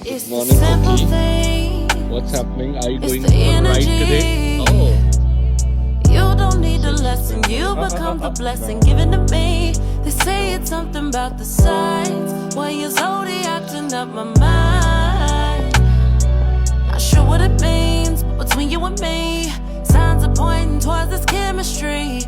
It's the Morning, simple Cookie. thing. What's happening? Are you It's going the for a ride energy. today? Oh, You don't need a lesson, you become the blessing given to me. They say it's something about the signs. When you're zodiacting up my mind. Not sure what it means, but between you and me, signs are pointing towards this chemistry.